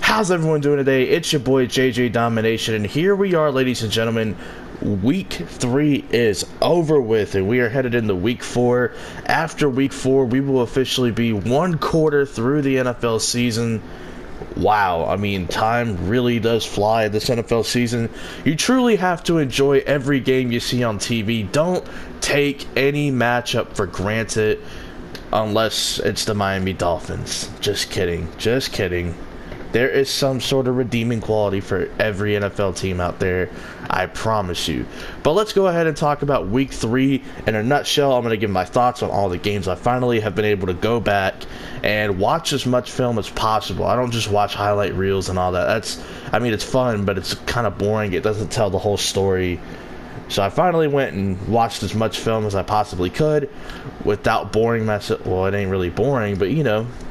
How's everyone doing today? It's your boy JJ Domination, and here we are, ladies and gentlemen. Week 3 is over with, and we are headed into Week 4. After Week 4, we will officially be one quarter through the NFL season. Wow, I mean, time really does fly this NFL season. You truly have to enjoy every game you see on TV. Don't take any matchup for granted unless it's the Miami Dolphins. Just kidding. Just kidding. There is some sort of redeeming quality for every NFL team out there, I promise you. But let's go ahead and talk about Week 3. In a nutshell, I'm going to give my thoughts on all the games. I finally have been able to go back and watch as much film as possible. I don't just watch highlight reels and all that. It's fun, but it's kind of boring. It doesn't tell the whole story. So I finally went and watched as much film as I possibly could without boring myself. Well, it ain't really boring, but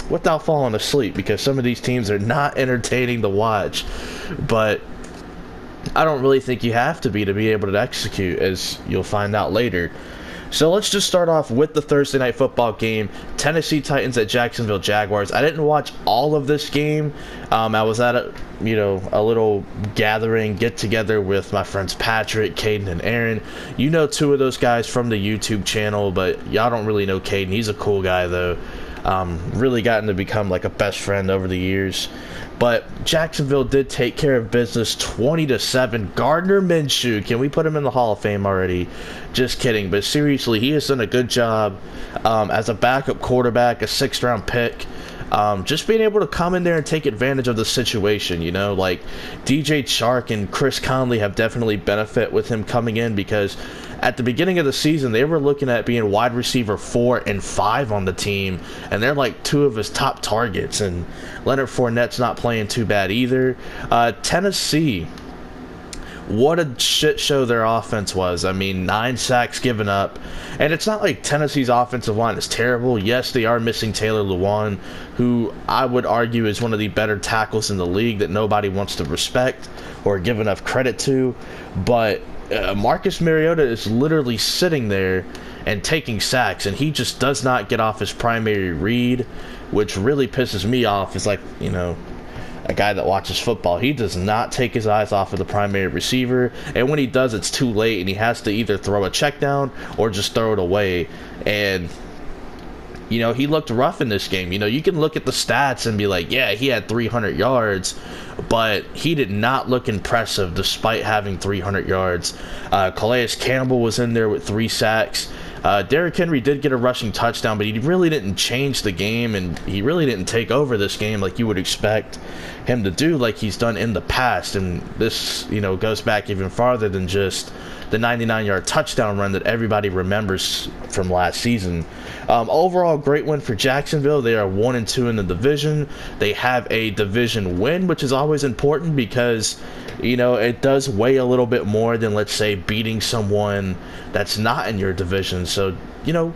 without falling asleep, because some of these teams are not entertaining to watch. But I don't really think you have to be able to execute, as you'll find out later. So let's just start off with the Thursday night football game. Tennessee Titans at Jacksonville Jaguars. I didn't watch all of this game. I was at a little gathering, get together with my friends Patrick, Caden, and Aaron. You know two of those guys from the YouTube channel, but y'all don't really know Caden. He's a cool guy though. Really gotten to become like a best friend over the years. But Jacksonville did take care of business 20-7. Gardner Minshew, can we put him in the Hall of Fame already? Just kidding, but seriously, he has done a good job as a backup quarterback, a 6th round pick. Just being able to come in there and take advantage of the situation, like DJ Chark and Chris Conley have definitely benefit with him coming in, because at the beginning of the season, they were looking at being wide receiver 4 and 5 on the team, and they're like two of his top targets, and Leonard Fournette's not playing too bad either. Tennessee, what a shit show their offense was. 9 sacks given up. And it's not like Tennessee's offensive line is terrible. Yes, they are missing Taylor Lewan, who I would argue is one of the better tackles in the league that nobody wants to respect or give enough credit to. But Marcus Mariota is literally sitting there and taking sacks, and he just does not get off his primary read, which really pisses me off. It's like, a guy that watches football, he does not take his eyes off of the primary receiver, and when he does, it's too late, and he has to either throw a check down or just throw it away. And he looked rough in this game. You can look at the stats and be like, yeah, he had 300 yards, but he did not look impressive despite having 300 yards. Calais Campbell was in there with 3 sacks. Derrick Henry did get a rushing touchdown, but he really didn't change the game, and he really didn't take over this game like you would expect him to do, like he's done in the past. And this, goes back even farther than just the 99-yard touchdown run that everybody remembers from last season. Overall, great win for Jacksonville. They are 1-2 in the division. They have a division win, which is always important because, it does weigh a little bit more than, let's say, beating someone that's not in your division. So,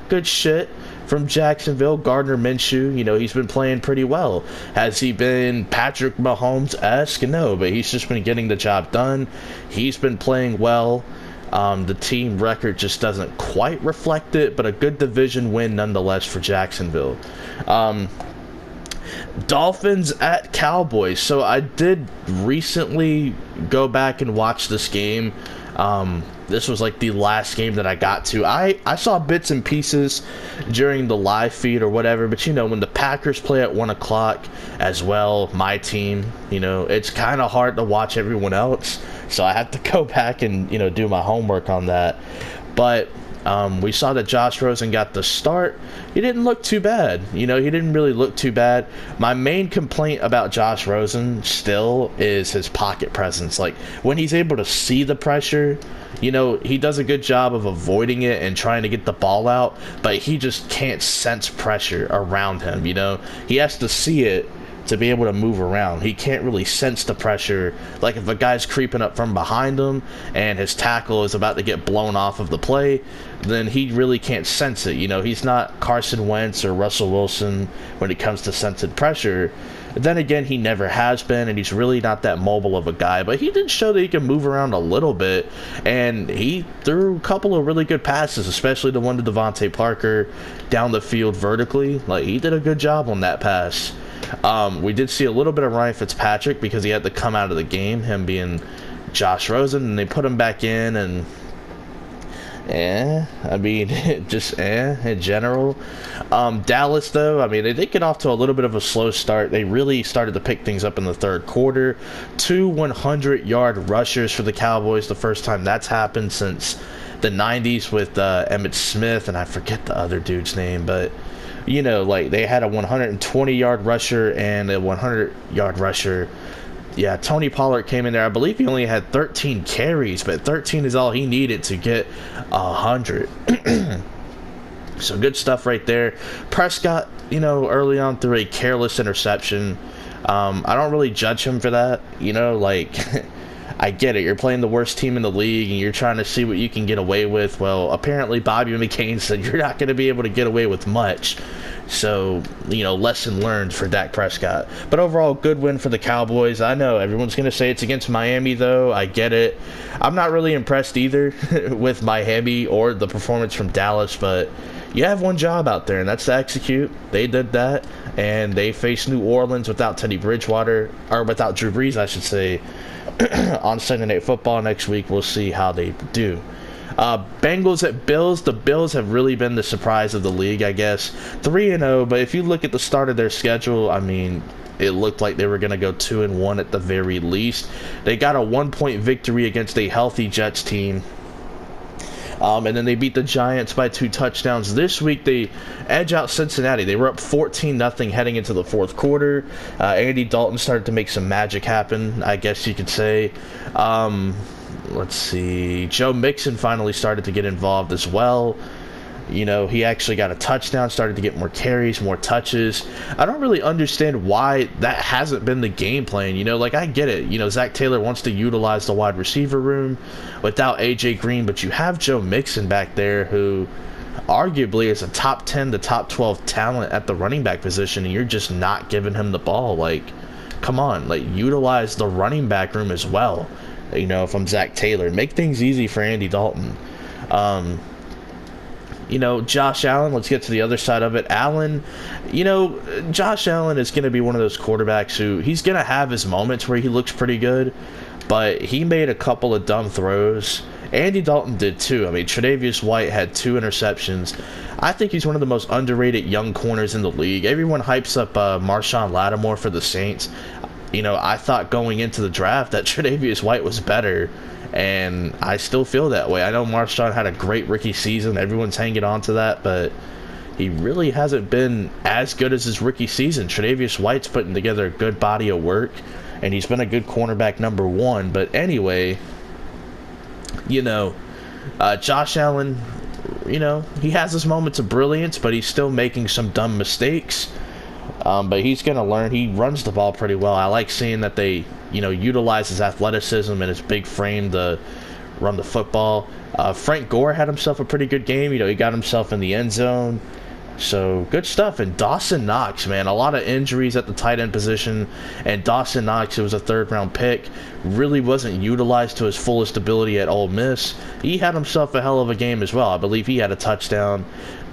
good shit from Jacksonville. Gardner Minshew, he's been playing pretty well. Has he been Patrick Mahomes-esque? No, but he's just been getting the job done. He's been playing well. The team record just doesn't quite reflect it, but a good division win nonetheless for Jacksonville. Dolphins at Cowboys. So I did recently go back and watch this game. This was like the last game that I got to. I saw bits and pieces during the live feed or whatever, but when the Packers play at 1 o'clock as well, my team, it's kind of hard to watch everyone else. So I have to go back and, do my homework on that. But we saw that Josh Rosen got the start. He didn't look too bad. He didn't really look too bad. My main complaint about Josh Rosen still is his pocket presence. Like, when he's able to see the pressure, he does a good job of avoiding it and trying to get the ball out, but he just can't sense pressure around him. He has to see it to be able to move around. He can't really sense the pressure. Like, if a guy's creeping up from behind him and his tackle is about to get blown off of the play, then he really can't sense it. He's not Carson Wentz or Russell Wilson when it comes to sensing pressure. Then again, he never has been, and he's really not that mobile of a guy, but he did show that he can move around a little bit, and he threw a couple of really good passes, especially the one to Devontae Parker down the field vertically. Like, he did a good job on that pass. We did see a little bit of Ryan Fitzpatrick because he had to come out of the game, him being Josh Rosen, and they put him back in, and I mean, just in general. Dallas, though, I mean, they did get off to a little bit of a slow start. They really started to pick things up in the third quarter. 2 100-yard rushers for the Cowboys, the first time that's happened since the 90s with Emmitt Smith, and I forget the other dude's name, but you know, like, they had a 120-yard rusher and a 100-yard rusher. Yeah, Tony Pollard came in there. I believe he only had 13 carries, but 13 is all he needed to get 100. So good stuff right there. Prescott, you know, early on threw a careless interception. I don't really judge him for that. You know, like, I get it. You're playing the worst team in the league, and you're trying to see what you can get away with. Well, apparently Bobby McCain said you're not going to be able to get away with much. So, you know, lesson learned for Dak Prescott. But overall, good win for the Cowboys. I know everyone's going to say it's against Miami, though. I get it. I'm not really impressed either with Miami or the performance from Dallas, but you have one job out there, and that's to execute. They did that, and they faced New Orleans without Teddy Bridgewater, or without Drew Brees, I should say, on Sunday Night Football next week. We'll see how they do. Bengals at Bills. The Bills have really been the surprise of the league, I guess. 3-0, but if you look at the start of their schedule, I mean, it looked like they were going to go 2-1 at the very least. They got a 1-point victory against a healthy Jets team. And then they beat the Giants by 2 touchdowns. This week, they edge out Cincinnati. They were up 14-0 heading into the fourth quarter. Andy Dalton started to make some magic happen, I guess you could say. Let's see. Joe Mixon finally started to get involved as well. You know, he actually got a touchdown, started to get more carries, more touches. I don't really understand why that hasn't been the game plan. You know, like, I get it. You know, Zach Taylor wants to utilize the wide receiver room without A.J. Green, but you have Joe Mixon back there who arguably is a top 10 to top 12 talent at the running back position, and you're just not giving him the ball. Like, come on. Like, utilize the running back room as well. You know, if I'm Zach Taylor, make things easy for Andy Dalton. You know, Josh Allen, let's get to the other side of it. Allen, you know, Josh Allen is going to be one of those quarterbacks who he's going to have his moments where he looks pretty good, but he made a couple of dumb throws. Andy Dalton did too. I mean, Tre'Davious White had 2 interceptions. I think he's one of the most underrated young corners in the league. Everyone hypes up Marshawn Lattimore for the Saints. You know, I thought going into the draft that Tre'Davious White was better, and I still feel that way. I know Marshawn had a great rookie season. Everyone's hanging on to that, but he really hasn't been as good as his rookie season. Tre'Davious White's putting together a good body of work, and he's been a good cornerback number 1. But anyway, you know, Josh Allen, you know, he has his moments of brilliance, but he's still making some dumb mistakes. But he's going to learn. He runs the ball pretty well. I like seeing that they, you know, utilize his athleticism and his big frame to run the football. Frank Gore had himself a pretty good game. You know, he got himself in the end zone. So, good stuff. And Dawson Knox, man, a lot of injuries at the tight end position. And Dawson Knox, who was a third-round pick, really wasn't utilized to his fullest ability at Ole Miss. He had himself a hell of a game as well. I believe he had a touchdown,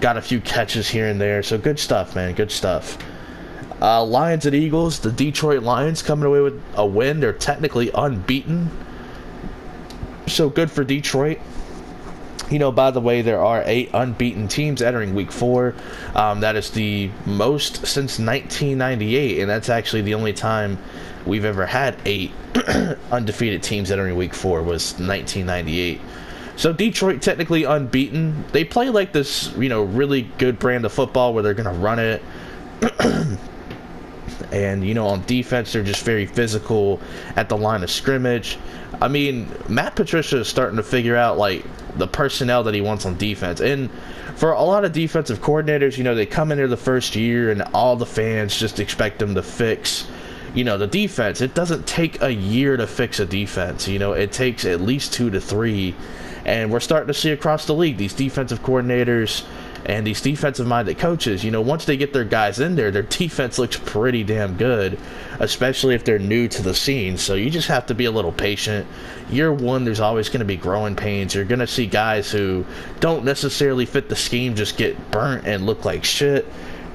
got a few catches here and there. So, good stuff, man, good stuff. Lions and Eagles, the Detroit Lions coming away with a win. They're technically unbeaten. So good for Detroit. You know, by the way, there are 8 unbeaten teams entering Week 4. That is the most since 1998, and that's actually the only time we've ever had 8 undefeated teams entering Week 4 was 1998. So Detroit technically unbeaten. They play like this, you know, really good brand of football where they're going to run it. And, you know, on defense, they're just very physical at the line of scrimmage. I mean, Matt Patricia is starting to figure out, like, the personnel that he wants on defense. And for a lot of defensive coordinators, you know, they come in there the first year and all the fans just expect them to fix, you know, the defense. It doesn't take a year to fix a defense. You know, it takes at least 2 to 3. And we're starting to see across the league, these defensive coordinators, And these defensive-minded coaches, once they get their guys in there, their defense looks pretty damn good, especially if they're new to the scene. So you just have to be a little patient. Year one, there's always going to be growing pains. You're going to see guys who don't necessarily fit the scheme just get burnt and look like shit.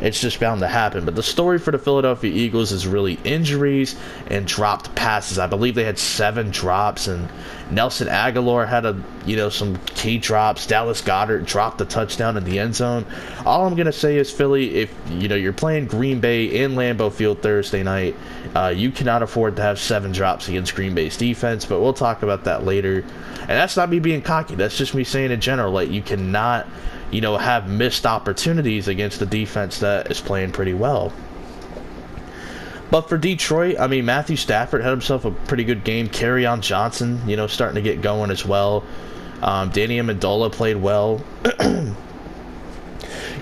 It's just bound to happen. But the story for the Philadelphia Eagles is really injuries and dropped passes. I believe they had 7 drops, and Nelson Aguilar had some key drops. Dallas Goedert dropped a touchdown in the end zone. All I'm gonna say is, Philly, if you're playing Green Bay in Lambeau Field Thursday night, you cannot afford to have 7 drops against Green Bay's defense. But we'll talk about that later. And that's not me being cocky. That's just me saying in general, like, you cannot have missed opportunities against the defense that is playing pretty well. But for Detroit, Matthew Stafford had himself a pretty good game. Kerryon Johnson, starting to get going as well. Danny Amendola played well.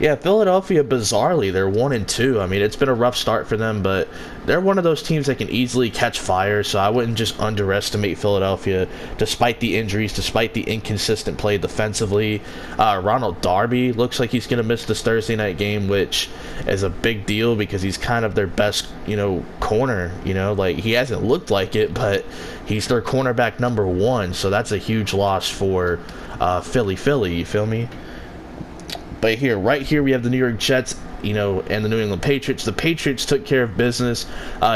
Yeah, Philadelphia, bizarrely, they're 1-2. It's been a rough start for them, but they're one of those teams that can easily catch fire, so I wouldn't just underestimate Philadelphia, despite the injuries, despite the inconsistent play defensively. Ronald Darby looks like he's going to miss this Thursday night game, which is a big deal because he's kind of their best, corner. He hasn't looked like it, but he's their cornerback number 1, so that's a huge loss for Philly, you feel me? But right here, we have the New York Jets, and the New England Patriots. The Patriots took care of business.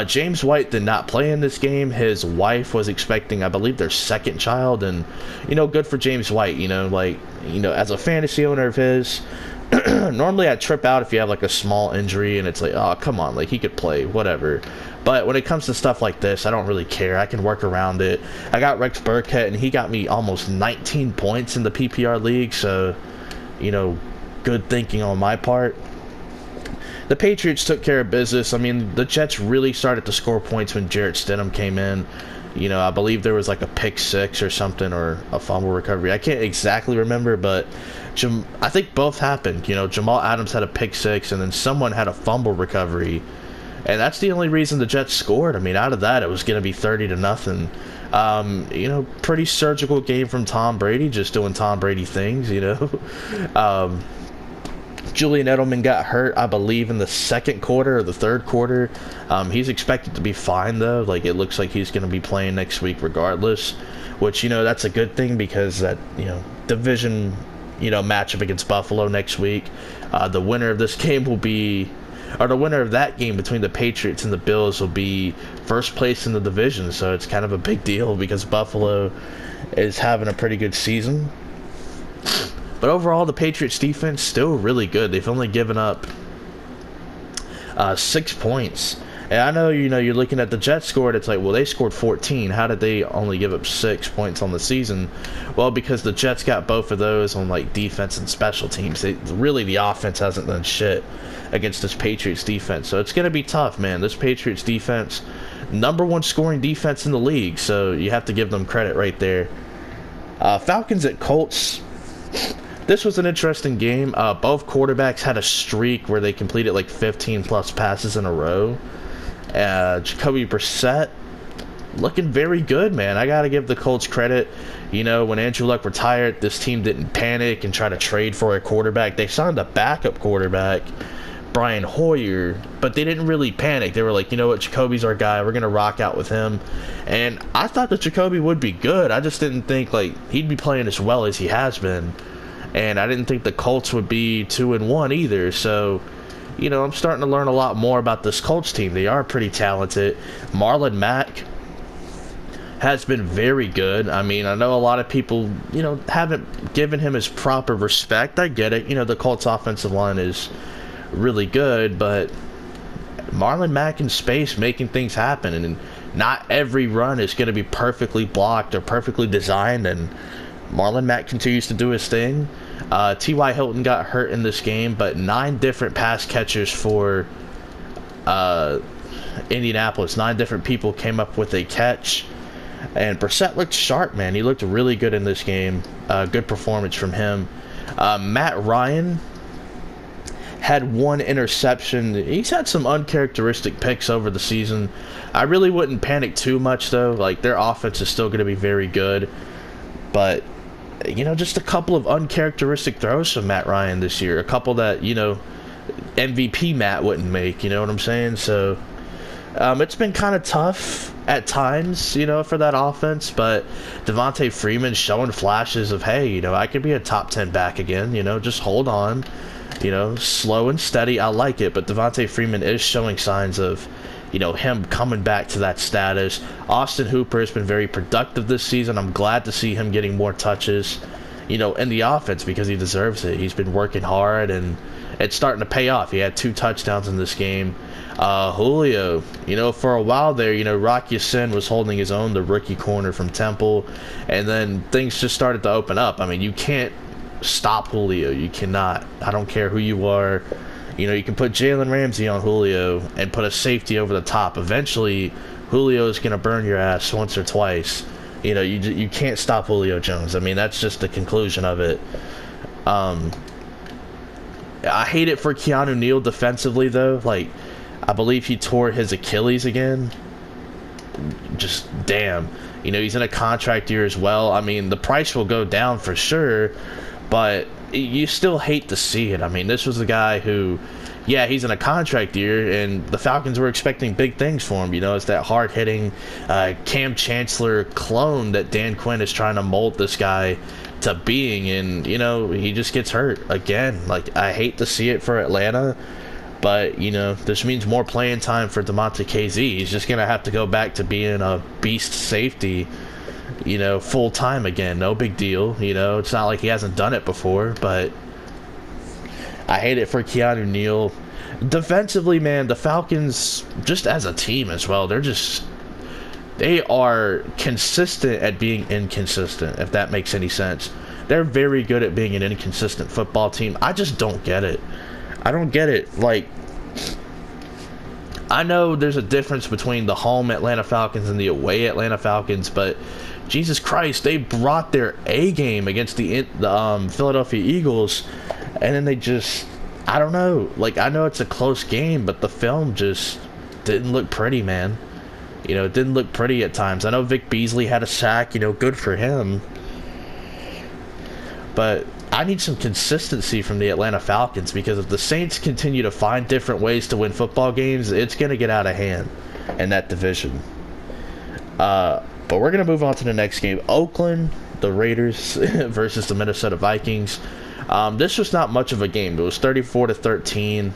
James White did not play in this game. His wife was expecting, I believe, their 2nd child. And, good for James White, as a fantasy owner of his, normally I'd trip out if you have, a small injury, and it's like, oh, come on, he could play, whatever. But when it comes to stuff like this, I don't really care. I can work around it. I got Rex Burkhead, and he got me almost 19 points in the PPR league, so, good thinking on my part. The Patriots took care of business. The Jets really started to score points when Jarrett Stidham came in. I believe there was a pick 6 or something, or a fumble recovery. I can't exactly remember, but I think both happened. Jamal Adams had a pick 6, and then someone had a fumble recovery. And that's the only reason the Jets scored. Out of that, it was going to be 30-0. Pretty surgical game from Tom Brady, just doing Tom Brady things, Julian Edelman got hurt, I believe, in the 2nd quarter or the 3rd quarter. He's expected to be fine, though. It looks like he's going to be playing next week regardless, which, that's a good thing because that, division, matchup against Buffalo next week. The winner of this game will be, or the winner of that game between the Patriots and the Bills will be first place in the division. So it's kind of a big deal because Buffalo is having a pretty good season. But overall, the Patriots defense still really good. They've only given up 6 points. And I know, you're looking at the Jets scored, it's like, well, they scored 14. How did they only give up 6 points on the season? Well, because the Jets got both of those on, defense and special teams. Really, the offense hasn't done shit against this Patriots defense. So it's going to be tough, man. This Patriots defense, number 1 scoring defense in the league. So you have to give them credit right there. Falcons at Colts. This was an interesting game. Both quarterbacks had a streak where they completed 15-plus passes in a row. Jacoby Brissett looking very good, man. I got to give the Colts credit. When Andrew Luck retired, this team didn't panic and try to trade for a quarterback. They signed a backup quarterback, Brian Hoyer, but they didn't really panic. They were like, you know what, Jacoby's our guy. We're going to rock out with him. And I thought that Jacoby would be good. I just didn't think he'd be playing as well as he has been. And I didn't think the Colts would be 2-1 either. So, I'm starting to learn a lot more about this Colts team. They are pretty talented. Marlon Mack has been very good. I know a lot of people, haven't given him his proper respect. I get it. The Colts offensive line is really good, but Marlon Mack in space making things happen. And not every run is going to be perfectly blocked or perfectly designed. And Marlon Mack continues to do his thing. T.Y. Hilton got hurt in this game, but 9 different pass catchers for Indianapolis. 9 different people came up with a catch. And Brissett looked sharp, man. He looked really good in this game. Good performance from him. Matt Ryan had 1 interception. He's had some uncharacteristic picks over the season. I really wouldn't panic too much, though. Their offense is still going to be very good. But just a couple of uncharacteristic throws from Matt Ryan this year. A couple that, MVP Matt wouldn't make, you know what I'm saying? So, it's been kind of tough at times, for that offense, but Devontae Freeman's showing flashes of, hey, I could be a top 10 back again, just hold on, slow and steady. I like it, but Devontae Freeman is showing signs of, him coming back to that status. Austin Hooper has been very productive this season. I'm glad to see him getting more touches, in the offense because he deserves it. He's been working hard, and it's starting to pay off. He had 2 touchdowns in this game. Julio, for a while there, Rock Ya-Sin was holding his own, the rookie corner from Temple, and then things just started to open up. I mean, you can't stop Julio. You cannot. I don't care who you are. You can put Jalen Ramsey on Julio and put a safety over the top. Eventually, Julio is going to burn your ass once or twice. You can't stop Julio Jones. I mean, that's just the conclusion of it. I hate it for Keanu Neal defensively, though. Like, I believe he tore his Achilles again. Just, damn. He's in a contract year as well. I mean, the price will go down for sure, but you still hate to see it. I mean, this was a guy who, yeah, he's in a contract year, and the Falcons were expecting big things for him. It's that hard-hitting Cam Chancellor clone that Dan Quinn is trying to mold this guy to being, and, he just gets hurt again. Like, I hate to see it for Atlanta, but, this means more playing time for DeMonte KZ. He's just going to have to go back to being a beast safety, full time again. No big deal. It's not like he hasn't done it before, but I hate it for Keanu Neal. Defensively, man, the Falcons, just as a team as well, they are consistent at being inconsistent, if that makes any sense. They're very good at being an inconsistent football team. I just don't get it. I don't get it. Like, I know there's a difference between the home Atlanta Falcons and the away Atlanta Falcons, but Jesus Christ, they brought their A game against the Philadelphia Eagles, and then they just, I don't know. Like, I know it's a close game, but the film just didn't look pretty, man. It didn't look pretty at times. I know Vic Beasley had a sack, good for him. But I need some consistency from the Atlanta Falcons, because if the Saints continue to find different ways to win football games, it's going to get out of hand in that division. But we're going to move on to the next game. Oakland, the Raiders versus the Minnesota Vikings. This was not much of a game. It was 34-13.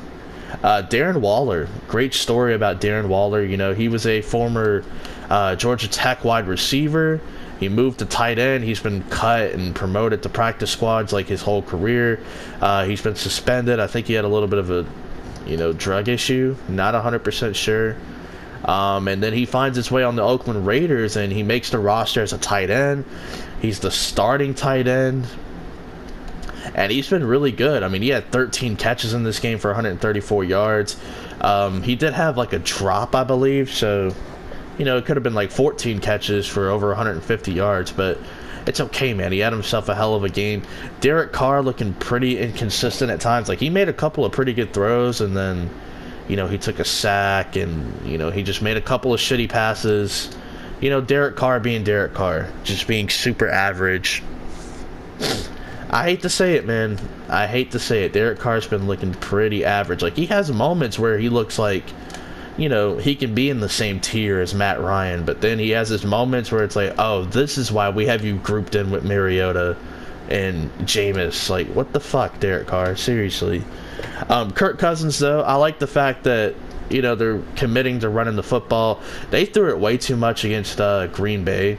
Darren Waller, great story about Darren Waller. He was a former Georgia Tech wide receiver. He moved to tight end. He's been cut and promoted to practice squads like his whole career. He's been suspended. I think he had a little bit of a, drug issue. Not 100% sure. And then he finds his way on the Oakland Raiders, and he makes the roster as a tight end. He's the starting tight end. And he's been really good. I mean, he had 13 catches in this game for 134 yards. He did have like a drop, I believe. So, it could have been like 14 catches for over 150 yards. But it's okay, man. He had himself a hell of a game. Derek Carr looking pretty inconsistent at times. Like, he made a couple of pretty good throws, and then, he took a sack, and, he just made a couple of shitty passes. Derek Carr being Derek Carr. Just being super average. I hate to say it, man. I hate to say it. Derek Carr's been looking pretty average. Like, he has moments where he looks like, he can be in the same tier as Matt Ryan. But then he has his moments where it's like, oh, this is why we have you grouped in with Mariota and Jameis. Like, what the fuck, Derek Carr? Seriously. Kirk Cousins, though, I like the fact that, they're committing to running the football. They threw it way too much against Green Bay.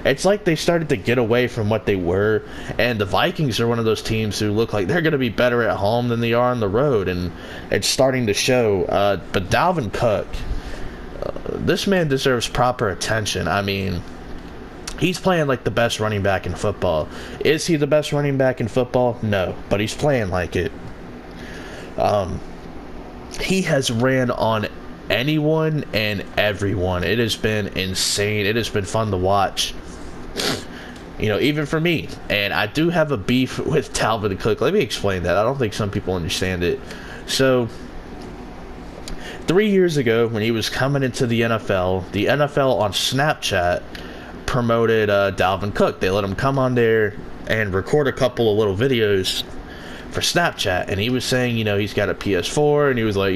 It's like they started to get away from what they were, and the Vikings are one of those teams who look like they're going to be better at home than they are on the road, and it's starting to show. But Dalvin Cook, this man deserves proper attention. I mean, he's playing like the best running back in football. Is he the best running back in football? No, but he's playing like it. He has ran on anyone and everyone. It has been insane. It has been fun to watch. Even for me. And I do have a beef with Dalvin Cook. Let me explain that. I don't think some people understand it. So, 3 years ago, when he was coming into the NFL on Snapchat promoted Dalvin Cook. They let him come on there and record a couple of little videos for Snapchat, and he was saying, he's got a PS4, and he was like,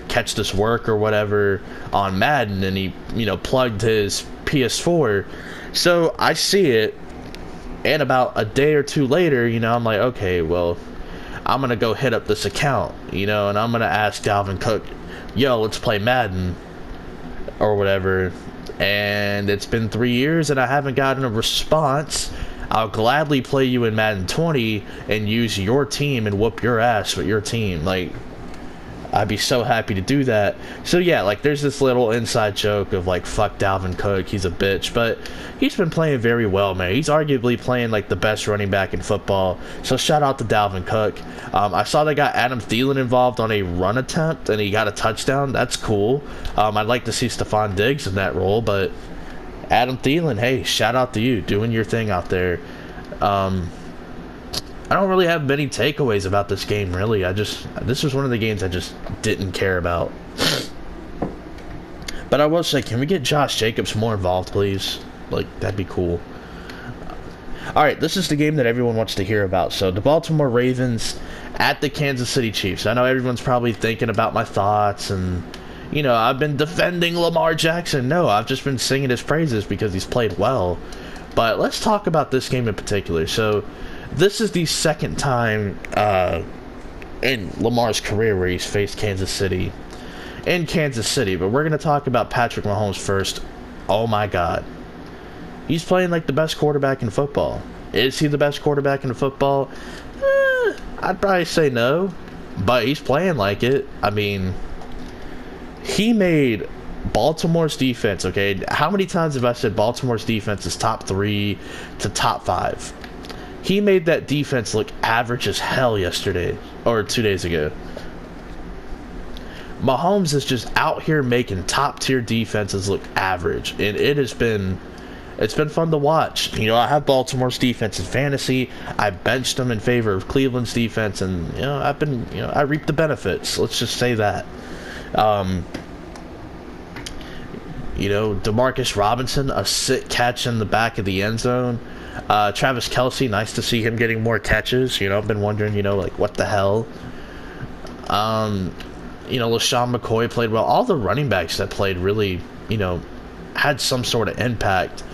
catch this work or whatever on Madden, and he, plugged his PS4. So I see it, and about a day or two later, I'm like, okay, well, I'm gonna go hit up this account, and I'm gonna ask Dalvin Cook, yo, let's play Madden or whatever. And it's been 3 years and I haven't gotten a response. I'll gladly play you in Madden 20 and use your team and whoop your ass with your team. Like, I'd be so happy to do that. So yeah, like, there's this little inside joke of like, fuck Dalvin Cook, he's a bitch, but he's been playing very well, man. He's arguably playing like the best running back in football. So shout out to Dalvin Cook. I saw they got Adam Thielen involved on a run attempt and he got a touchdown. That's cool. I'd like to see Stephon Diggs in that role, but Adam Thielen, hey, shout out to you doing your thing out there. I don't really have many takeaways about this game, really. This was one of the games I just didn't care about. But I will say, can we get Josh Jacobs more involved, please? Like, that'd be cool. Alright, this is the game that everyone wants to hear about. So, the Baltimore Ravens at the Kansas City Chiefs. I know everyone's probably thinking about my thoughts, and, I've been defending Lamar Jackson. No, I've just been singing his praises because he's played well. But let's talk about this game in particular. So, this is the second time in Lamar's career where he's faced Kansas City. In Kansas City, but we're going to talk about Patrick Mahomes first. Oh my God. He's playing like the best quarterback in football. Is he the best quarterback in football? I'd probably say no, but he's playing like it. I mean, he made Baltimore's defense, okay? How many times have I said Baltimore's defense is top 3 to top 5? He made that defense look average as hell yesterday, or 2 days ago. Mahomes is just out here making top-tier defenses look average, and it's been fun to watch. I have Baltimore's defense in fantasy. I benched them in favor of Cleveland's defense, and I reaped the benefits. Let's just say that. Demarcus Robinson, a sick catch in the back of the end zone. Travis Kelce, nice to see him getting more catches. I've been wondering, like, what the hell. LaShawn McCoy played well. All the running backs that played really, had some sort of impact.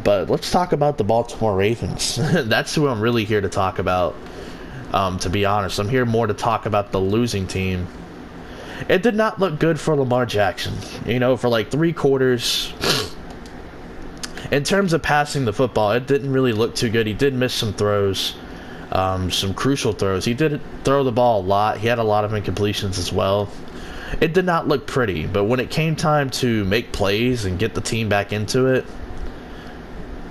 But let's talk about the Baltimore Ravens. That's who I'm really here to talk about, to be honest. I'm here more to talk about the losing team. It did not look good for Lamar Jackson. For like 3 quarters. In terms of passing the football, it didn't really look too good. He did miss some throws, some crucial throws. He did throw the ball a lot. He had a lot of incompletions as well. It did not look pretty, but when it came time to make plays and get the team back into it,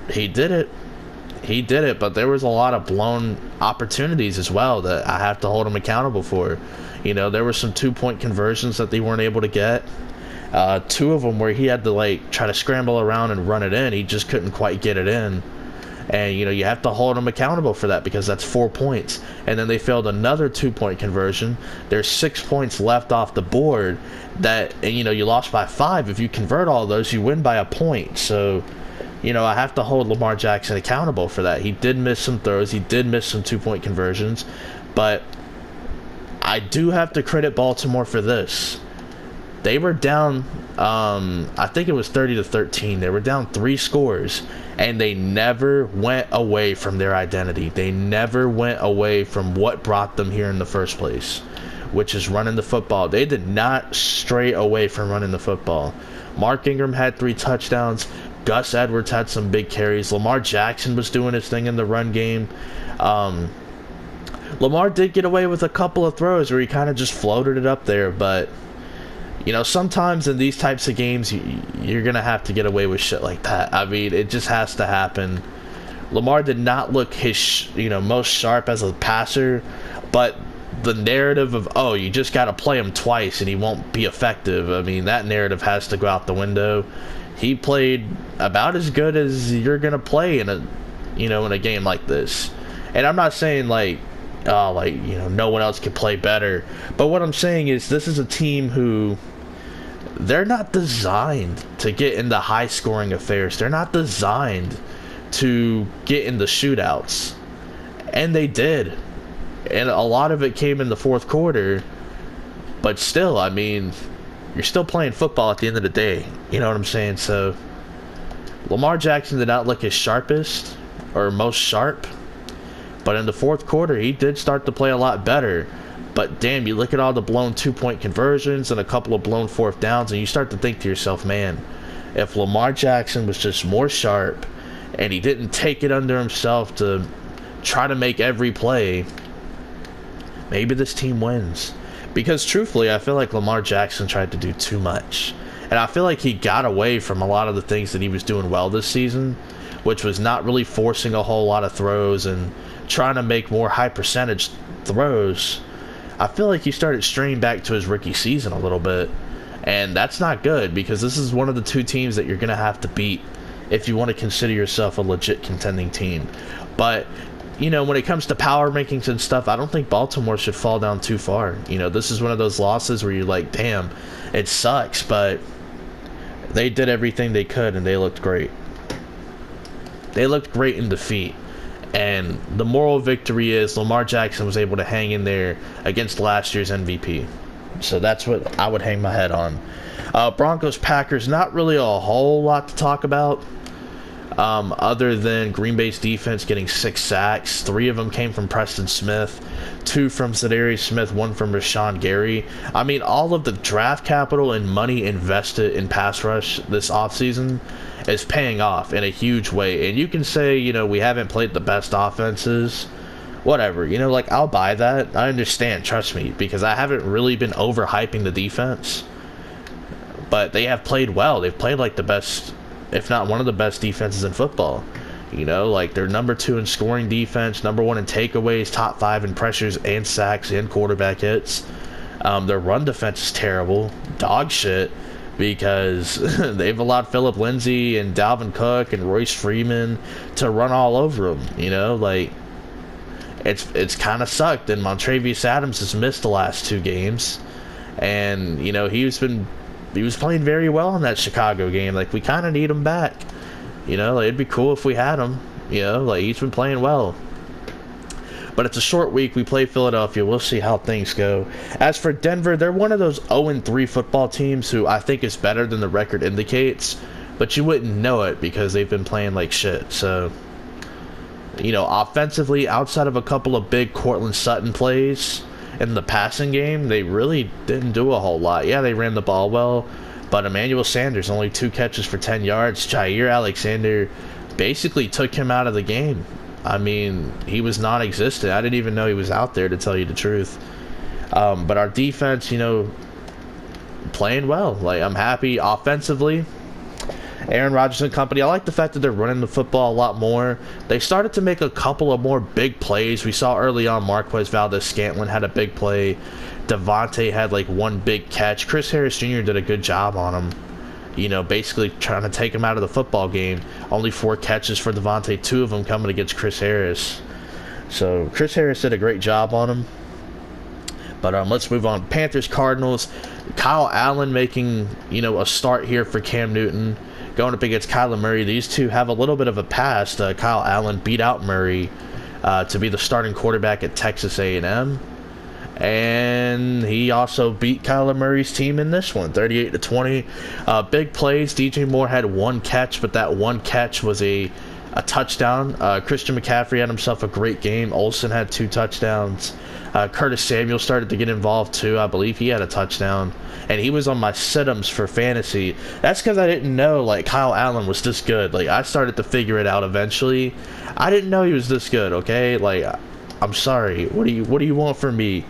he did it. He did it, but there was a lot of blown opportunities as well that I have to hold him accountable for. There were some 2-point conversions that they weren't able to get. 2 of them where he had to try to scramble around and run it in. He just couldn't quite get it in. And you have to hold him accountable for that because that's 4 points. And then they failed another 2-point conversion. There's 6 points left off the board and you lost by 5. If you convert all those, you win by a point. So I have to hold Lamar Jackson accountable for that. He did miss some throws. He did miss some 2-point conversions. But I do have to credit Baltimore for this. They were down, I think it was 30-13. They were down 3 scores, and they never went away from their identity. They never went away from what brought them here in the first place, which is running the football. They did not stray away from running the football. Mark Ingram had 3 touchdowns. Gus Edwards had some big carries. Lamar Jackson was doing his thing in the run game. Lamar did get away with a couple of throws where he kind of just floated it up there, but sometimes in these types of games, you're going to have to get away with shit like that. I mean, it just has to happen. Lamar did not look his, most sharp as a passer, but the narrative of, you just got to play him twice and he won't be effective, I mean, that narrative has to go out the window. He played about as good as you're going to play in a game like this. And I'm not saying, no one else can play better. But what I'm saying is this is a team who, they're not designed to get into high-scoring affairs. They're not designed to get in the shootouts. And they did. And a lot of it came in the fourth quarter. But still, I mean, you're still playing football at the end of the day. You know what I'm saying? So, Lamar Jackson did not look his sharpest or most sharp. But in the fourth quarter, he did start to play a lot better. But damn, you look at all the blown 2-point conversions and a couple of blown fourth downs, and you start to think to yourself, man, if Lamar Jackson was just more sharp and he didn't take it under himself to try to make every play, maybe this team wins. Because truthfully, I feel like Lamar Jackson tried to do too much. And I feel like he got away from a lot of the things that he was doing well this season, which was not really forcing a whole lot of throws and trying to make more high percentage throws. I feel like he started straying back to his rookie season a little bit. And that's not good, because this is one of the two teams that you're going to have to beat if you want to consider yourself a legit contending team. But, you know, when it comes to power rankings and stuff, I don't think Baltimore should fall down too far. You know, this is one of those losses where you're like, damn, it sucks, but they did everything they could and they looked great. They looked great in defeat. And the moral victory is Lamar Jackson was able to hang in there against last year's MVP. So that's what I would hang my head on. Broncos, Packers, not really a whole lot to talk about. Other than Green Bay's defense getting 6 sacks. 3 of them came from Preston Smith, 2 from Zadarius Smith, 1 from Rashawn Gary. I mean, all of the draft capital and money invested in pass rush this offseason is paying off in a huge way. And you can say, you know, we haven't played the best offenses. Whatever. You know, like, I'll buy that. I understand, trust me, because I haven't really been overhyping the defense. But they have played well. They've played like the best, if not one of the best defenses in football. You know, like, they're number 2 in scoring defense, number 1 in takeaways, top 5 in pressures and sacks and quarterback hits. Their run defense is terrible, dog shit, because they've allowed Phillip Lindsay and Dalvin Cook and Royce Freeman to run all over them. You know, like, it's kind of sucked. And Montravius Adams has missed the last 2 games, and you know, he was playing very well in that Chicago game. Like, we kind of need him back. You know, like, it'd be cool if we had him. You know, like, he's been playing well. But it's a short week. We play Philadelphia. We'll see how things go. As for Denver, they're one of those 0-3 football teams who I think is better than the record indicates. But you wouldn't know it because they've been playing like shit. So, you know, offensively, outside of a couple of big Cortland Sutton plays in the passing game, they really didn't do a whole lot. Yeah, they ran the ball well, but Emmanuel Sanders, only 2 catches for 10 yards. Jair Alexander basically took him out of the game. I mean, he was non-existent. I didn't even know he was out there, to tell you the truth. But our defense, you know, playing well. Like, I'm happy offensively. Aaron Rodgers and company, I like the fact that they're running the football a lot more. They started to make a couple of more big plays. We saw early on Marquez Valdez-Scantling had a big play. Devontae had like 1 big catch. Chris Harris Jr. did a good job on him. You know, basically trying to take him out of the football game. Only 4 catches for Devontae, 2 of them coming against Chris Harris. So Chris Harris did a great job on him. But let's move on. Panthers, Cardinals. Kyle Allen making, you know, a start here for Cam Newton, going up against Kyler Murray. These two have a little bit of a past. Kyle Allen beat out Murray to be the starting quarterback at Texas A&M. And he also beat Kyler Murray's team in this one, 38-20. Big plays. DJ Moore had 1 catch, but that 1 catch was a touchdown. Christian McCaffrey had himself a great game. Olsen had 2 touchdowns. Curtis Samuel started to get involved too. I believe he had a touchdown. And he was on my sit-ems for fantasy. That's because I didn't know, like, Kyle Allen was this good. Like, I started to figure it out eventually. I didn't know he was this good, okay? Like, I'm sorry. What do you want from me?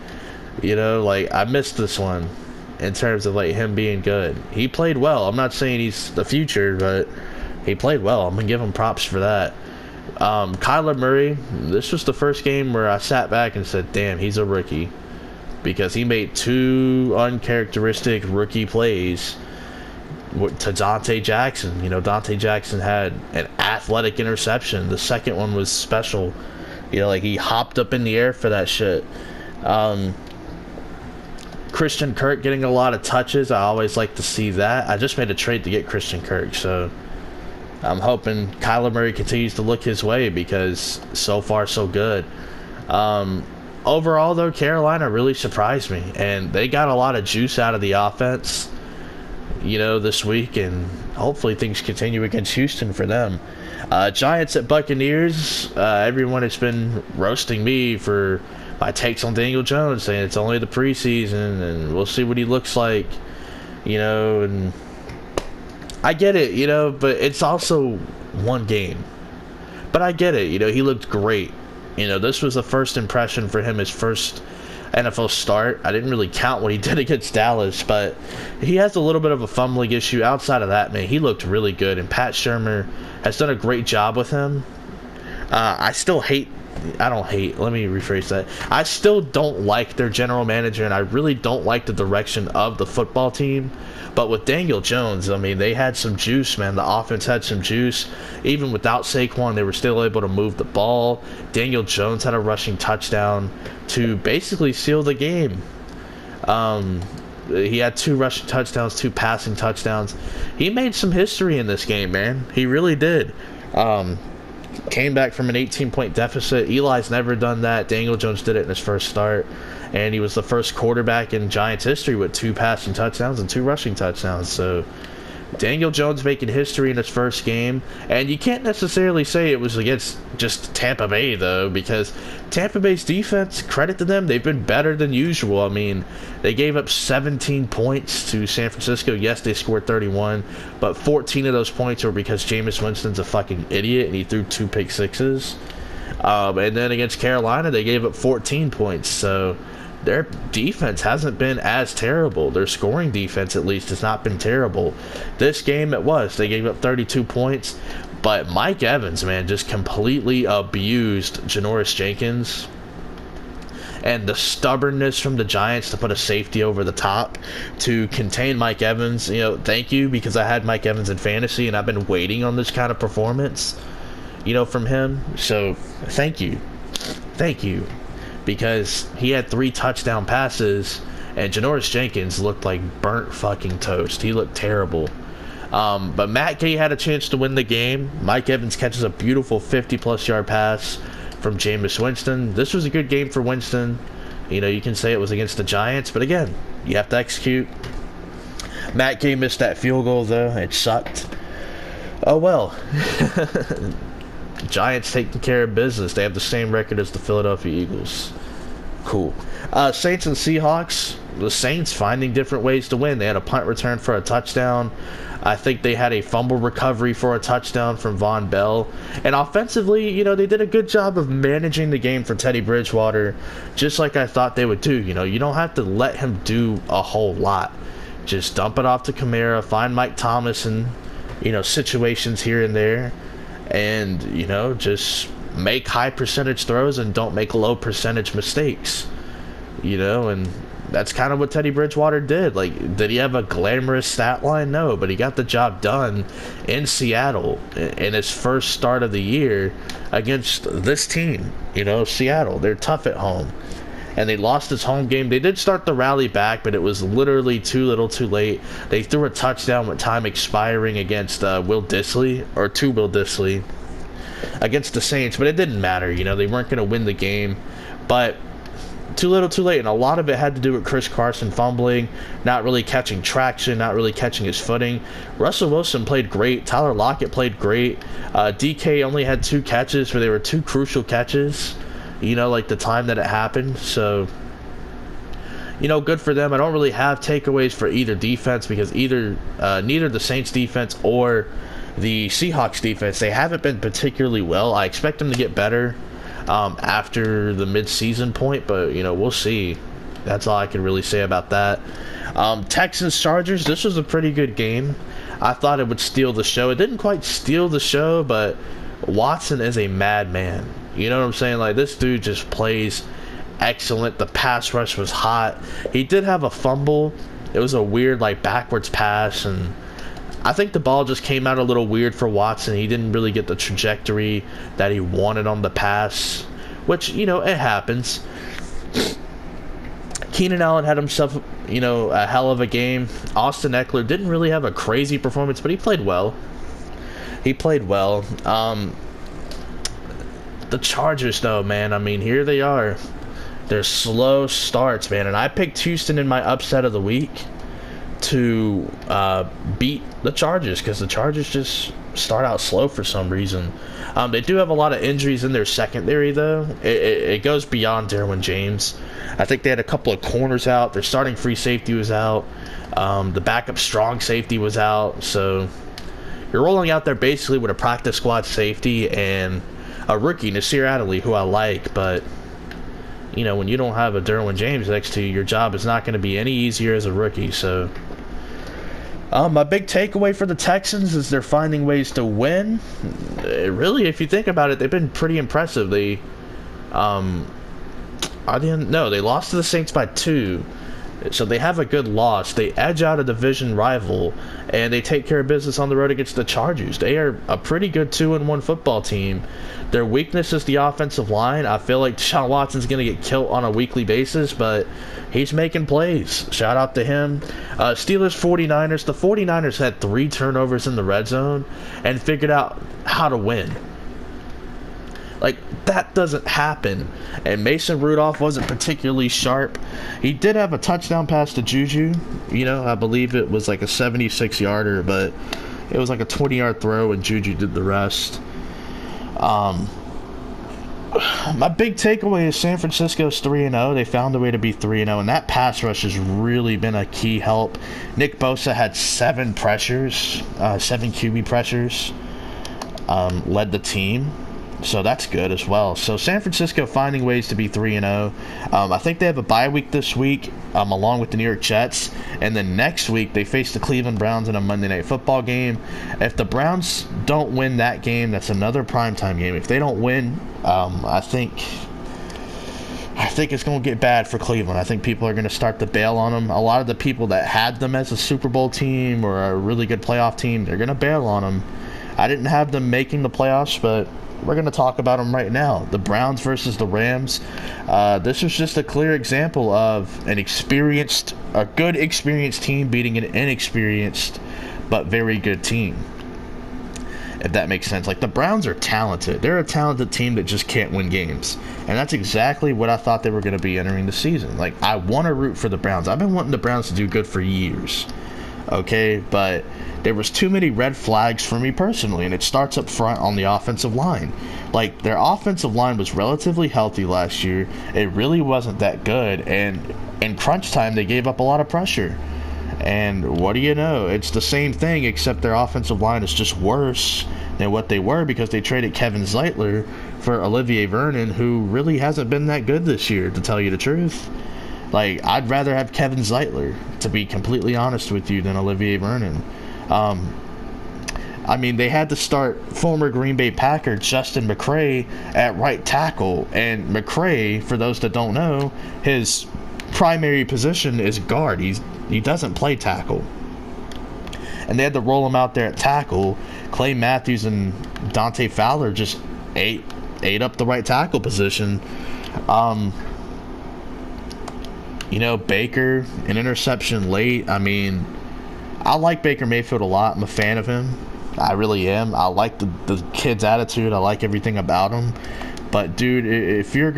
You know, like, I missed this one in terms of, like, him being good. He played well. I'm not saying he's the future, but he played well. I'm going to give him props for that. Kyler Murray, this was the first game where I sat back and said, damn, he's a rookie. Because he made 2 uncharacteristic rookie plays to Dante Jackson. You know, Dante Jackson had an athletic interception. The second one was special. You know, like, he hopped up in the air for that shit. Christian Kirk getting a lot of touches. I always like to see that. I just made a trade to get Christian Kirk, so I'm hoping Kyler Murray continues to look his way because so far so good. Overall, though, Carolina really surprised me, and they got a lot of juice out of the offense, this week, and hopefully things continue against Houston for them. Giants at Buccaneers. Everyone has been roasting me for my takes on Daniel Jones, saying it's only the preseason, and we'll see what he looks like, and I get it, but it's also one game. But I get it, he looked great. This was the first impression for him, his first NFL start. I didn't really count what he did against Dallas, but he has a little bit of a fumbling issue. Outside of that, man, he looked really good, and Pat Shurmur has done a great job with him. I still hate, let me rephrase that. I still don't like their general manager, and I really don't like the direction of the football team. But with Daniel Jones, they had some juice, man. The offense had some juice. Even without Saquon, they were still able to move the ball. Daniel Jones had a rushing touchdown to basically seal the game. He had 2 rushing touchdowns, 2 passing touchdowns. He made some history in this game, man. He really did. Came back from an 18-point deficit. Eli's never done that. Daniel Jones did it in his first start. And he was the first quarterback in Giants history with 2 passing touchdowns and 2 rushing touchdowns. So Daniel Jones making history in his first game. And you can't necessarily say it was against just Tampa Bay, though, because Tampa Bay's defense, credit to them, they've been better than usual. They gave up 17 points to San Francisco. Yes, they scored 31, but 14 of those points were because Jameis Winston's a fucking idiot and he threw 2 pick sixes. And then against Carolina, they gave up 14 points. So their defense hasn't been as terrible. Their scoring defense, at least, has not been terrible. This game, it was. They gave up 32 points. But Mike Evans, man, just completely abused Janoris Jenkins. And the stubbornness from the Giants to put a safety over the top to contain Mike Evans. Thank you, because I had Mike Evans in fantasy, and I've been waiting on this kind of performance, from him. So, thank you. Thank you. Because he had 3 touchdown passes, and Janoris Jenkins looked like burnt fucking toast. He looked terrible. But Matt Gay had a chance to win the game. Mike Evans catches a beautiful 50-plus yard pass from Jameis Winston. This was a good game for Winston. You can say it was against the Giants, but again, you have to execute. Matt Gay missed that field goal, though. It sucked. Oh, well. Giants taking care of business. They have the same record as the Philadelphia Eagles. Cool. Saints and Seahawks. The Saints finding different ways to win. They had a punt return for a touchdown. I think they had a fumble recovery for a touchdown from Von Bell. And offensively, they did a good job of managing the game for Teddy Bridgewater, just like I thought they would do. You don't have to let him do a whole lot. Just dump it off to Kamara, find Mike Thomas in, situations here and there. And, just make high percentage throws and don't make low percentage mistakes. And that's kind of what Teddy Bridgewater did. Did he have a glamorous stat line? No, but he got the job done in Seattle in his first start of the year against this team. Seattle, they're tough at home. And they lost his home game. They did start the rally back, but it was literally too little too late. They threw a touchdown with time expiring against Will Dissly, against the Saints, but it didn't matter. They weren't going to win the game. But too little too late, and a lot of it had to do with Chris Carson fumbling, not really catching traction, not really catching his footing. Russell Wilson played great. Tyler Lockett played great. DK only had 2 catches, but they were 2 crucial catches. The time that it happened. So, good for them. I don't really have takeaways for either defense because neither the Saints defense or the Seahawks defense, they haven't been particularly well. I expect them to get better after the mid-season point, but, we'll see. That's all I can really say about that. Texans-Chargers, this was a pretty good game. I thought it would steal the show. It didn't quite steal the show, but Watson is a madman. You know what I'm saying? This dude just plays excellent. The pass rush was hot. He did have a fumble. It was a weird, backwards pass, and I think the ball just came out a little weird for Watson. He didn't really get the trajectory that he wanted on the pass, which, it happens. Keenan Allen had himself, a hell of a game. Austin Eckler didn't really have a crazy performance, but he played well. He played well. The Chargers, though, man, I mean, here they are. They're slow starts, man, and I picked Houston in my upset of the week to beat the Chargers because the Chargers just start out slow for some reason. They do have a lot of injuries in their secondary, though. It goes beyond Derwin James. I think they had a couple of corners out. Their starting free safety was out. The backup strong safety was out. So you're rolling out there basically with a practice squad safety and a rookie, Nasir Adderley, who I like, but you know, when you don't have a Derwin James next to you, your job is not going to be any easier as a rookie. So my big takeaway for the Texans is they're finding ways to win. Really, if you think about it, they've been pretty impressive. They lost to the Saints by 2. So they have a good loss. They edge out a division rival, and they take care of business on the road against the Chargers. They are a pretty good 2-1 football team. Their weakness is the offensive line. I feel like Deshaun Watson's going to get killed on a weekly basis, but he's making plays. Shout out to him. Steelers 49ers. The 49ers had 3 turnovers in the red zone and figured out how to win. Like, that doesn't happen. And Mason Rudolph wasn't particularly sharp. He did have a touchdown pass to Juju. You know, I believe it was like a 76-yarder, but it was like a 20-yard throw, and Juju did the rest. My big takeaway is San Francisco's 3-0. They found a way to be 3-0, and that pass rush has really been a key help. Nick Bosa had 7 QB pressures, led the team. So that's good as well. So San Francisco finding ways to be 3-0. I think they have a bye week this week, along with the New York Jets. And then next week they face the Cleveland Browns in a Monday Night Football game. If the Browns don't win that game, that's another primetime game. If they don't win, I think it's going to get bad for Cleveland. I think people are going to start to bail on them. A lot of the people that had them as a Super Bowl team or a really good playoff team, they're going to bail on them. I didn't have them making the playoffs, but we're going to talk about them right now. The Browns versus the Rams. This was just a clear example of a good experienced team beating an inexperienced but very good team. If that makes sense. Like, the Browns are talented. They're a talented team that just can't win games. And that's exactly what I thought they were going to be entering the season. Like, I want to root for the Browns. I've been wanting the Browns to do good for years. Okay, but there was too many red flags for me personally, and it starts up front on the offensive line. Like, their offensive line was relatively healthy last year. It really wasn't that good, and in crunch time, they gave up a lot of pressure. And what do you know? It's the same thing, except their offensive line is just worse than what they were because they traded Kevin Zeitler for Olivier Vernon, who really hasn't been that good this year, to tell you the truth. Like, I'd rather have Kevin Zeitler, to be completely honest with you, than Olivier Vernon. I mean, they had to start former Green Bay Packer Justin McCray at right tackle. And McCray, for those that don't know, his primary position is guard. He doesn't play tackle. And they had to roll him out there at tackle. Clay Matthews and Dante Fowler just ate up the right tackle position. You know, Baker, an interception late. I mean, I like Baker Mayfield a lot. I'm a fan of him. I really am. I like the kid's attitude. I like everything about him. But, dude, if you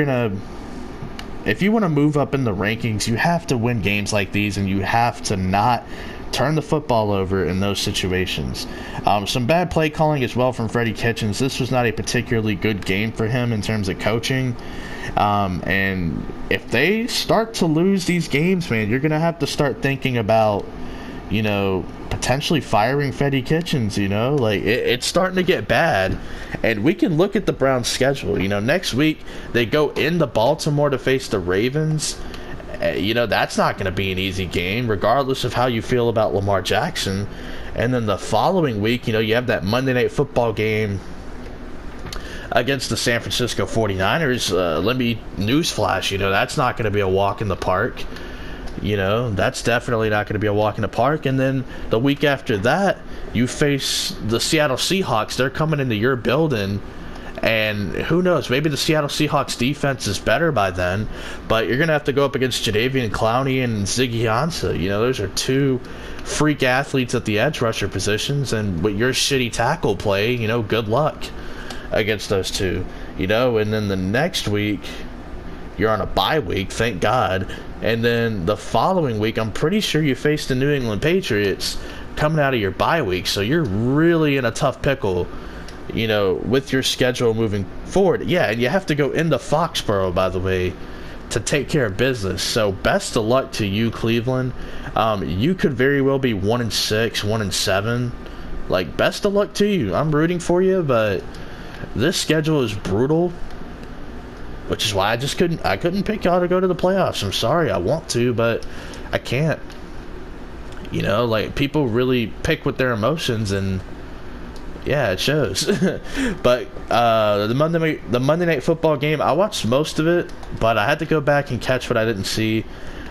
want to move up in the rankings, you have to win games like these, and you have to not turn the football over in those situations. Some bad play calling as well from Freddie Kitchens. This was not a particularly good game for him in terms of coaching. And if they start to lose these games, man, you're going to have to start thinking about, you know, potentially firing Freddie Kitchens, you know? Like, it's starting to get bad. And we can look at the Browns' schedule. You know, next week they go into Baltimore to face the Ravens. You know, that's not going to be an easy game, regardless of how you feel about Lamar Jackson. And then the following week, you know, you have that Monday Night Football game against the San Francisco 49ers. Let me newsflash, you know, that's not going to be a walk in the park. You know, that's definitely not going to be a walk in the park. And then the week after that, you face the Seattle Seahawks. They're coming into your building, And who knows, maybe the Seattle Seahawks defense is better by then, but you're going to have to go up against Jadeveon Clowney and Ziggy Ansah. You know, those are two freak athletes at the edge rusher positions, and with your shitty tackle play, you know, good luck against those two. You know, and then the next week, you're on a bye week, thank God. And then the following week, I'm pretty sure you face the New England Patriots coming out of your bye week, so you're really in a tough pickle, you know, with your schedule moving forward. Yeah, and you have to go into Foxborough, by the way, to take care of business. So best of luck to you, Cleveland. You could very well be 1-6, 1-7. Like, best of luck to you. I'm rooting for you, but this schedule is brutal, which is why I couldn't pick y'all to go to the playoffs. I'm sorry, I want to, but I can't. You know, like, people really pick with their emotions, and yeah, it shows. But the Monday Night Football game, I watched most of it, but I had to go back and catch what I didn't see.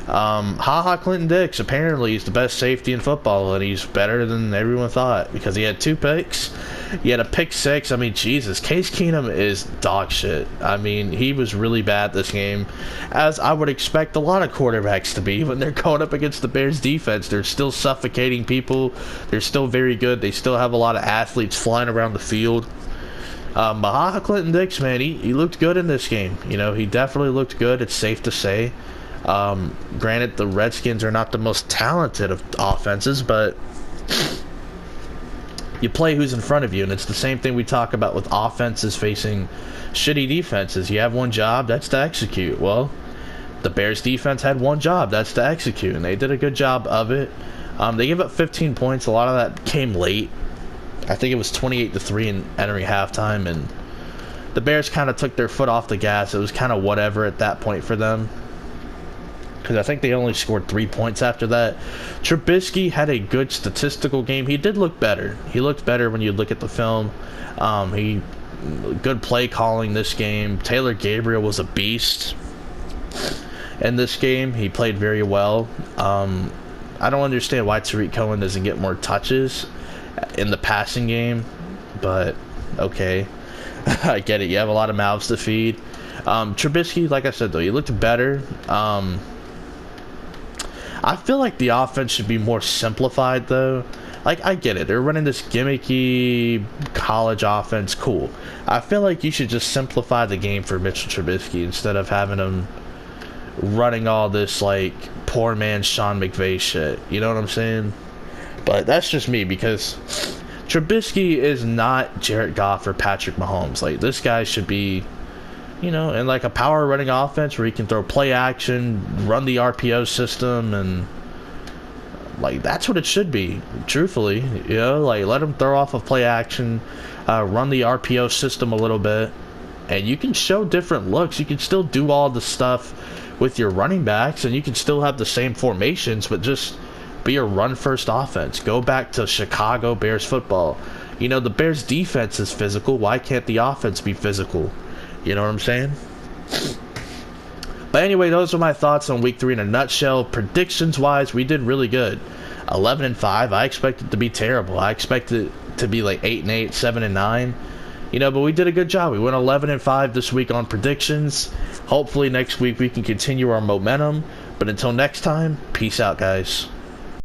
Clinton Dix, apparently he's the best safety in football, and he's better than everyone thought because he had 2 picks. He had a pick 6. I mean, Jesus, Case Keenum is dog shit. I mean, he was really bad this game, as I would expect a lot of quarterbacks to be when they're going up against the Bears defense. They're still suffocating people. They're still very good. They still have a lot of athletes flying around the field. But Clinton Dix, man, he looked good in this game. You know, he definitely looked good. It's safe to say. Granted, the Redskins are not the most talented of offenses, but you play who's in front of you, and it's the same thing we talk about with offenses facing shitty defenses. You have one job, that's to execute. Well, the Bears defense had one job, that's to execute, and they did a good job of it. They gave up 15 points. A lot of that came late. I think it was 28-3 in entering halftime, and the Bears kind of took their foot off the gas. It was kind of whatever at that point for them, because I think they only scored 3 points after that. Trubisky had a good statistical game. He did look better. He looked better when you look at the film. Good play calling this game. Taylor Gabriel was a beast in this game. He played very well. I don't understand why Tariq Cohen doesn't get more touches in the passing game, but okay. I get it. You have a lot of mouths to feed. Trubisky, like I said, though, he looked better. I feel like the offense should be more simplified, though. Like, I get it. They're running this gimmicky college offense. Cool. I feel like you should just simplify the game for Mitchell Trubisky instead of having him running all this, like, poor man Sean McVay shit. You know what I'm saying? But that's just me, because Trubisky is not Jared Goff or Patrick Mahomes. Like, this guy should be, you know, in like a power running offense where he can throw play action, run the RPO system, and like that's what it should be, truthfully. You know, like let him throw off of play action, run the RPO system a little bit, and you can show different looks. You can still do all the stuff with your running backs, and you can still have the same formations, but just be a run first offense. Go back to Chicago Bears football. You know, the Bears defense is physical. Why can't the offense be physical? You know what I'm saying? But anyway, those are my thoughts on week 3 in a nutshell. Predictions-wise, we did really good. 11-5. I expected it to be terrible. I expected it to be like 8-8, 7-9. You know, but we did a good job. We went 11-5 this week on predictions. Hopefully next week we can continue our momentum. But until next time, peace out, guys.